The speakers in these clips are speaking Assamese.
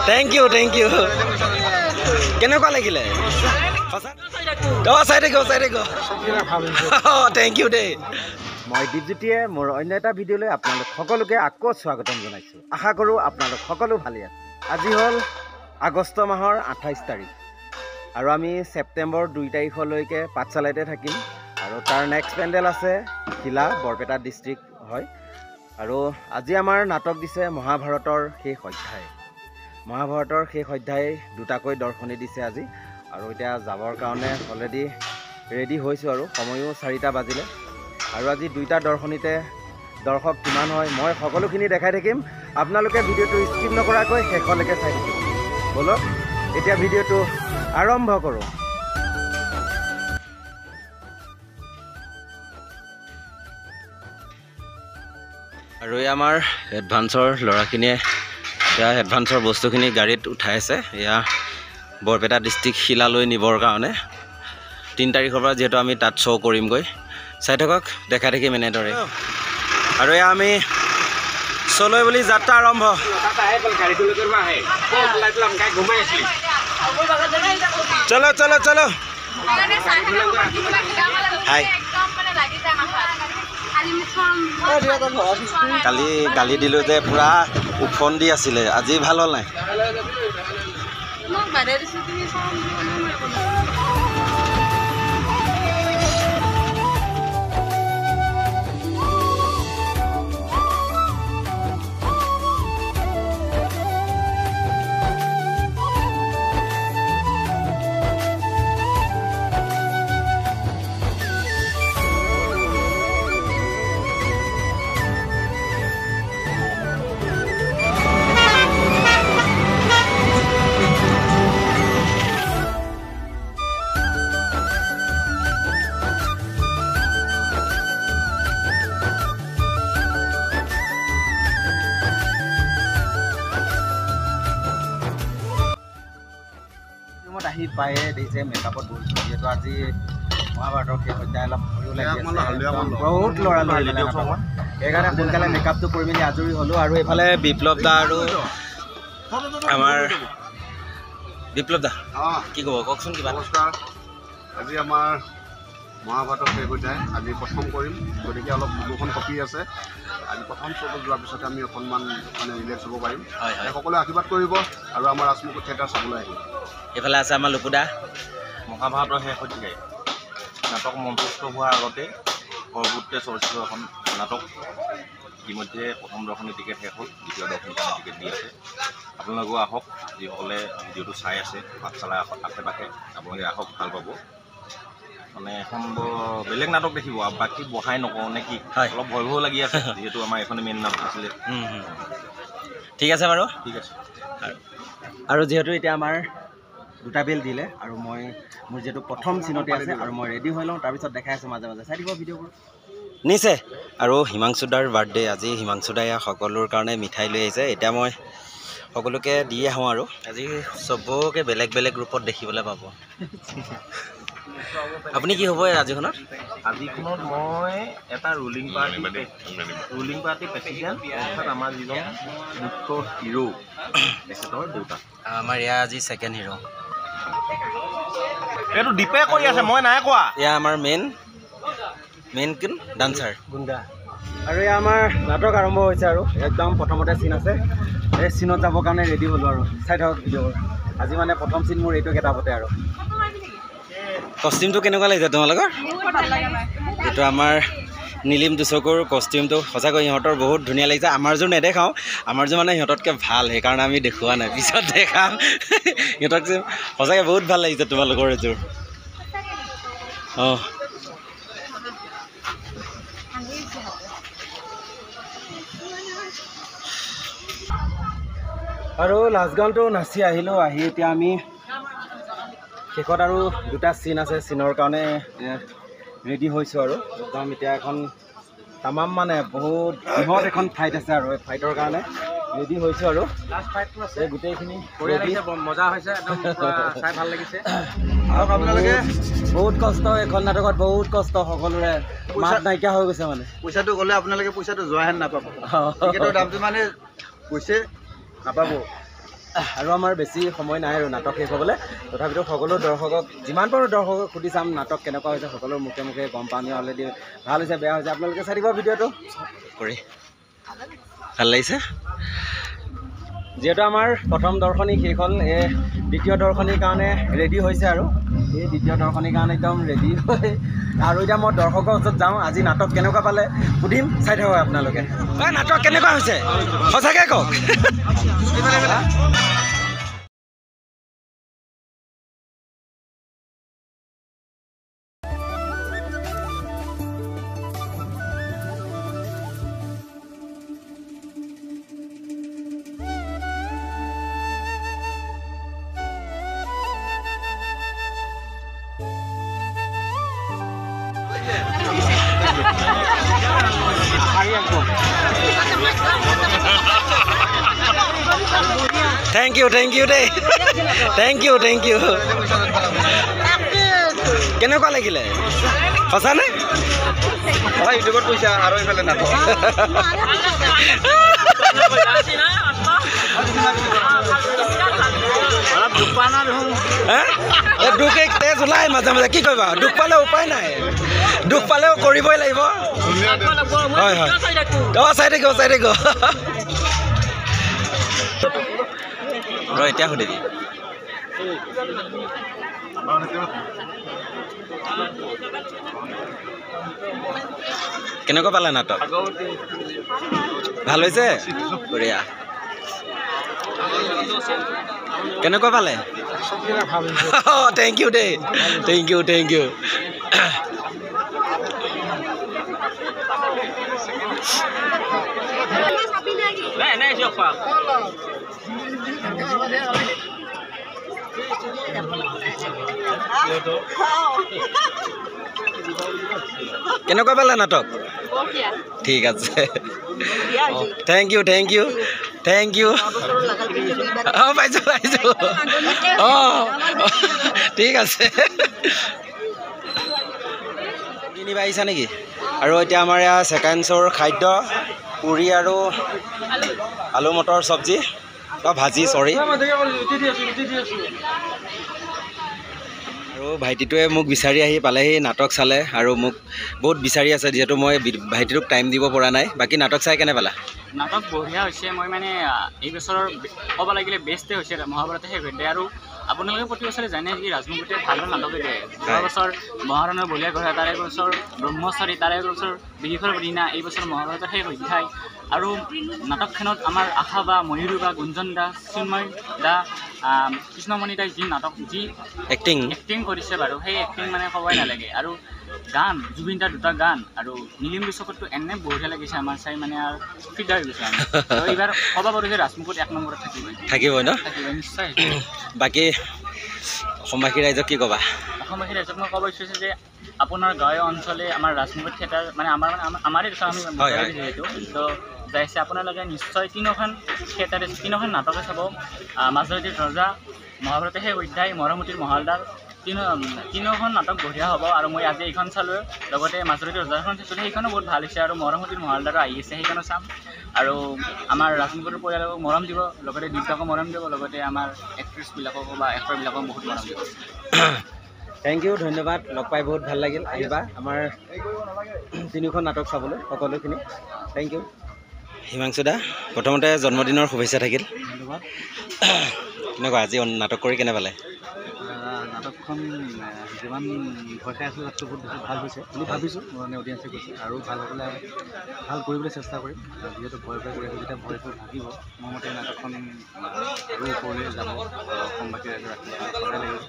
Thank you. কেনেকুৱা লাগিলে চাই থাকো থেংক ইউ দেই মই দীপজ্যোতিয়ে মোৰ অন্য এটা ভিডিঅ'লৈ আপোনালোক সকলোকে আকৌ স্বাগতম জনাইছোঁ আশা কৰোঁ আপোনালোক সকলো ভালে আছে আজি হ'ল আগষ্ট মাহৰ 28 তাৰিখ আৰু আমি ছেপ্টেম্বৰ 2 তাৰিখলৈকে পাঠশালাতে থাকিম আৰু তাৰ নেক্সট পেণ্ডেল আছে শিলা বৰপেটা ডিষ্ট্ৰিক্ট হয় আৰু আজি আমাৰ নাটক দিছে মহাভাৰতৰ শেষ অধ্যায় দুটাকৈ দৰ্শনী দিছে আজি আৰু এতিয়া যাবৰ কাৰণে অলৰেডি ৰেডি হৈছোঁ আৰু সময়ো 4টা বাজিলে আৰু আজি দুইটা দৰ্শনীতে দৰ্শক কিমান হয় মই সকলোখিনি দেখাই থাকিম আপোনালোকে ভিডিঅ'টো স্কিপ নকৰাকৈ শেষলৈকে চাই থাকিব বলক এতিয়া ভিডিঅ'টো আৰম্ভ কৰোঁ আৰু এই আমাৰ এডভান্সৰ ল'ৰাখিনিয়ে এয়া এডভান্সৰ বস্তুখিনি গাড়ীত উঠাই আছে এয়া বৰপেটা ডিষ্ট্ৰিক্ট শিলালৈ নিবৰ কাৰণে 3 তাৰিখৰ পৰা যেহেতু আমি তাত শ্ব' কৰিমগৈ চাই থাকক দেখা থাকিম এনেদৰে আৰু এয়া আমি শ্ব'লৈ বুলি যাত্ৰা আৰম্ভ চলো হাই কালি গালি দিলোঁ যে পুৰা উফন দি আছিলে আজি ভাল হ'ল নাই আহি পায়ে দিছে মেকআপত বহিছোঁ যিহেতু আজি মহাভাৰতৰ শেষ অধ্যায় অলপ ভয়ো লাগি আছে বহুত ল'ৰালৰি সেইকাৰণে সোনকালে মেকআপটো কৰি মেলি আজৰি হ'লোঁ আৰু এইফালে বিপ্লৱ দা আৰু আমাৰ বিপ্লৱ দা কি ক'ব কওকচোন কিবা নমস্কাৰ আজি আমাৰ মহাভাৰতৰ শেষ অধ্যায় আজি প্ৰথম কৰিম গতিকে অলপ দুখন কপি আছে আজি প্ৰথম শ্ব'টো যোৱাৰ পিছতে আমি অকণমান মানে ৰিলেক্স হ'ব পাৰিম সকলোৱে আশীৰ্বাদ কৰিব আৰু আমাৰ ৰাজমুকুট থিয়েটাৰ চাবলৈ আহিব এইফালে আছে আমাৰ লুকুদা মহাভাৰতৰ শেষ অধ্যায় নাটক মঞ্চস্থ হোৱাৰ আগতে সৰ্বোত্তে চৰ্চিত এখন নাটক ইতিমধ্যে প্ৰথম দৰ্শনী টিকেট শেষ হ'ল দ্বিতীয় দৰ্শনী টিকেট দি আছে আপোনালোকেও আহক যিসকলে ভিডিঅ'টো চাই আছে পাঠশালা আশে পাশে আপোনালোকে আহক ভাল পাব মানে এখন বেলেগ নাটক দেখিব বাকী বহাই নকওঁ নে কি অলপ ভয় ভয় লাগি আছে যিহেতু আমাৰ এইখনে মেইন নাটক আছিলে ঠিক আছে বাৰু ঠিক আছে আৰু যিহেতু এতিয়া আমাৰ দুটা বেল দিলে আৰু মই মোৰ যিহেতু প্ৰথম চিনতে আছে আৰু মই ৰেডি হৈ লওঁ তাৰপিছত দেখাই আছোঁ মাজে মাজে চাই দিব ভিডিঅ'বোৰ নিছে আৰু হিমাংশুদাৰ বাৰ্থডে আজি হিমাংশুদাই সকলোৰ কাৰণে মিঠাই লৈ আহিছে এতিয়া মই সকলোকে দি আহোঁ আৰু আজি চবকে বেলেগ বেলেগ ৰূপত দেখিবলৈ পাব আপুনি কি হ'ব আজিখনত মই এটা ৰুলিং পাৰ্টি প্ৰেচিডেণ্ট অৰ্থাৎ আমাৰ যিজন মুখ্য হিৰো তেখেতৰ দেউতা আমাৰ এয়া আজি ছেকেণ্ড হিৰো এইটো দীপে কৰি আছে মই নাই কোৱা এয়া আমাৰ মেইন কোন ডান্সাৰ গুণ্ডা আৰু এয়া আমাৰ নাটক আৰম্ভ হৈছে আৰু একদম প্ৰথমতে চিন আছে এই চিনত যাবৰ কাৰণে ৰেডি হ'লোঁ আৰু চাই থাকক ভিডিঅ'বোৰ আজি মানে প্ৰথম চিন মোৰ এইটো কেইটাপতে আৰু কষ্টিউমটো কেনেকুৱা লাগিছে তোমালোকৰ এইটো আমাৰ নীলিম দুচকুৰ কষ্টিউমটো সঁচাকৈ ইহঁতৰ বহুত ধুনীয়া লাগিছে আমাৰযোৰ নেদেখাওঁ আমাৰযোৰ মানে সিহঁততকৈ ভাল সেইকাৰণে আমি দেখুওৱা নাই পিছত দেখাম সিহঁতক সঁচাকৈ বহুত ভাল লাগিছে তোমালোকৰ এযোৰ অঁ আৰু লাষ্ট গানটো নাচি আহিলোঁ আহি এতিয়া আমি শেষত আৰু দুটা চিন আছে চিনৰ কাৰণে ৰেডি হৈছোঁ আৰু একদম এতিয়া এখন তামাম মানে বহুত বৃহৎ এখন ফাইট আছে আৰু এই ফাইটৰ কাৰণে ৰেডি হৈছোঁ আৰু এই গোটেইখিনি মজা হৈছে একদম চাই ভাল লাগিছে আৰু আপোনালোকে বহুত কষ্ট এখন নাটকত বহুত কষ্ট সকলোৰে মাত নাইকিয়া হৈ গৈছে মানে পইচাটো গ'লে আপোনালোকে পইচাটো যোৱাহেন নাপাব টিকেটৰ দামটো মানে কৈছে নাপাব আৰু আমাৰ বেছি সময় নাই আৰু নাটক শেষ হ'বলৈ তথাপিতো সকলো দৰ্শকক যিমান পাৰোঁ দৰ্শকক সুধি চাম নাটক কেনেকুৱা হৈছে সকলো মুখে মুখে গম পাম অলৰেডি ভাল হৈছে বেয়া হৈছে আপোনালোকে চাই দিব ভিডিঅ'টো কৰি ভাল লাগিছে যিহেতু আমাৰ প্ৰথম দৰ্শনী শেষ হ'ল এই দ্বিতীয় দৰ্শনীৰ কাৰণে ৰেডি হৈছে আৰু এই দ্বিতীয় দৰ্শনীৰ কাৰণে একদম ৰেডি হৈ আৰু এতিয়া মই দৰ্শকৰ ওচৰত যাওঁ আজি নাটক কেনেকুৱা পালে সুধিম চাই থাকক আপোনালোকে নাটক কেনেকুৱা হৈছে সঁচাকৈ কওক Thank you day. Thank you. কেনেকুৱা লাগিলে সঁচা নে ইউটিউবত কৈছা আৰু এইফালে নাটক দুখ এক তেজ ওলাই মাজে মাজে কি কৰিবা দুখ পালে উপায় নাই দুখ পালেও কৰিবই লাগিব হয় হয় চাই থাকিব এতিয়া সুধি দিম কেনেকুৱা পালে নাটক ভাল হৈছে বঢ়িয়া কেনেকুৱা পালে থেংক ইউ দেই থেংক ইউ কেনেকুৱা পালে নাটক ঠিক আছে থেংক ইউ পাইছোঁ ঠিক আছে কিনিব আহিছা নেকি আৰু এতিয়া আমাৰ ইয়াৰ ছেকেণ্ড শ্ব'ৰ খাদ্য পুৰি আৰু আলু মটৰ চব্জি ভাজি চৰি আৰু ভাইটিটোৱে মোক বিচাৰি আহি পালেহি নাটক চালে আৰু মোক বহুত বিচাৰি আছে যিহেতু মই ভাইটিটোক টাইম দিব পৰা নাই বাকী নাটক চাই কেনে পালা নাটক বঢ়িয়া হৈছে মই মানে এই বছৰৰ ক'ব লাগিলে বেষ্টে হৈছে মহাভাৰতে শেষ হৈছে আৰু আপোনালোকে প্ৰতি বছৰে জানে কি ৰাজমুকুটে ভাল ভাল নাটকে দিয়ে যোৱা বছৰ মহাৰণৰ বলীয়া ঘোঁৰা তাৰে বছৰ ব্ৰহ্মচাৰী তাৰে বছৰ বিহিষৰ দিনা এই বছৰ মহাভাৰতৰ শেষ অধ্যায় আৰু নাটকখনত আমাৰ আশা বা ময়ূৰী বা গুঞ্জন দা চিন্ময় দা কৃষ্ণমণি দাই যি নাটক যি এক্টিং কৰিছে বাৰু সেই এক্টিং মানে ক'বই নালাগে আৰু গান জুবিন দাৰ দুটা গান আৰু নীলিম বিশ্বকতটো এনে বঢ়িয়া লাগিছে আমাৰ চাই মানে আৰু ফিদা হৈ গৈছে আৰু এইবাৰ ক'ব পাৰোঁ যে ৰাজমুকুট 1 নম্বৰত থাকিব ন নিশ্চয় বাকী অসমবাসী ৰাইজক কি ক'বা অসমবাসী ৰাইজক মই ক'ব বিচাৰিছোঁ যে আপোনাৰ গাঁৱে অঞ্চলে আমাৰ ৰাজমুকুট থিয়েটাৰ মানে আমাৰে আমি যিহেতু তো যাইছে আপোনালোকে নিশ্চয় তিনিখন নাটকে চাব মাজৰাতিৰ ৰজা মহাভাৰতে শেষ অধ্যায় মৰমতিৰ মহালদাৰ তিনিখন নাটক বঢ়িয়া হ'ব আৰু মই আজি এইখন চালোঁ লগতে মাজৰাতিৰ ৰজাখন চাইছিলোঁ সেইখনো বহুত ভাল হৈছে আৰু মৰমতিৰ মহালদাৰো আহি আছে সেইখনো চাম আৰু আমাৰ ৰাজমুকুটৰ পৰিয়ালক মৰম দিব লগতে দেউতাকো মৰম দিব লগতে আমাৰ এক্ট্ৰেছবিলাকক বা এক্টৰবিলাকক বহুত মৰম দিব থেংক ইউ ধন্যবাদ লগ পাই বহুত ভাল লাগিল আহিবা আমাৰ তিনিখন নাটক চাবলৈ সকলোখিনি থেংক ইউ হিমাংশু দা প্ৰথমতে জন্মদিনৰ শুভেচ্ছা থাকিল ধন্যবাদ কেনেকুৱা আজি নাটক কৰি কেনে পালে নাটকখন যিমান ভয় খাই আছিলোঁ তাতকৈ বহুত বেছি ভাল হৈছে বুলি ভাবিছোঁ মানে অডিয়েঞ্চে কৈছে আৰু ভাল হ'বলৈ ভাল কৰিবলৈ চেষ্টা কৰিম যিহেতু ভয় কৰি আছোঁ যেতিয়া ভয়টো ভাগিব মোৰ মতে নাটকখন আৰু ওপৰলৈ যাব অসমবাসী ৰাইজৰ সদায় লাগিব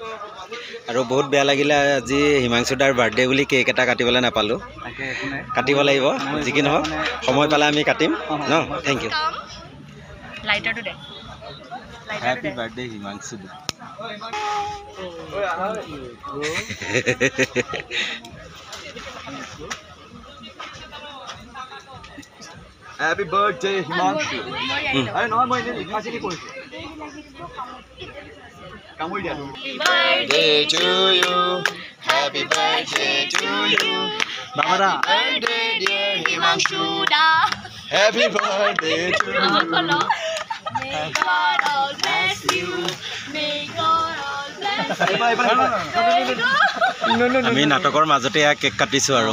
আৰু বহুত বেয়া লাগিলে আজি হিমাংশু দাৰ বাৰ্থডে বুলি কেক এটা কাটিবলৈ নাপালোঁ তাকে একো নাই কাটিব লাগিব যি কি নহওক সময় পালে আমি কাটিম ন থেংক ইউ লাইটাৰটো দে হ্যাপি বাৰ্থডে হিমাংশু দা হ্যাপি বাৰ্থডে হিমাংশু আৰে নহয় মই লিখা চিনি কৰিছো কামুৰি দিয়া birthday to you happy birthday to you বাবারা birthday dear himangshu da happy birthday to you May God all bless you. May God all bless you. আমি নাটকৰ মাজতে এয়া কেক কাটিছোঁ আৰু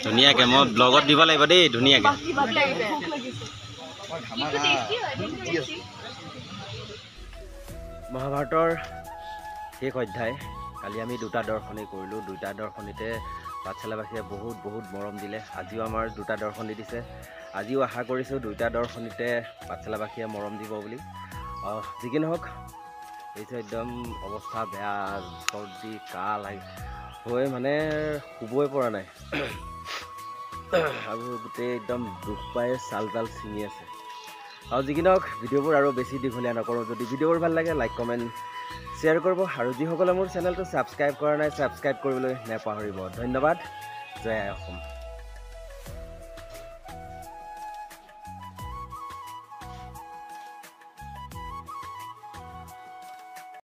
ধুনীয়াকৈ মই ব্লগত দিব লাগিব দেই ধুনীয়াকৈ মহাভাৰতৰ শেষ অধ্যায় কালি আমি 2টা দৰ্শনী কৰিলোঁ 2টা দৰ্শনীতে পাঠশালাবাসীয়ে বহুত মৰম দিলে আজিও আমাৰ 2টা দৰ্শনী দিছে আজিও আশা কৰিছোঁ 2টা দৰ্শনীতে পাঠশালাবাসীয়ে মৰম দিব বুলি যি কি নহওক এইটো একদম অৱস্থা বেয়া চৰ্দি কাহ হৈ মানে শুবই পৰা নাই আৰু গোটেই একদম দুখ পাই চাল ছিঙি আছে আৰু যি কি নহওক ভিডিঅ'বোৰ আৰু বেছি দীঘলীয়া নকৰোঁ যদি ভিডিঅ'বোৰ ভাল লাগে লাইক কমেণ্ট শ্বেয়াৰ কৰিব আৰু যিসকলে মোৰ চেনেলটো ছাবস্ক্ৰাইব কৰা নাই ছাবস্ক্ৰাইব কৰিবলৈ নাপাহৰিব ধন্যবাদ জয় আই অসম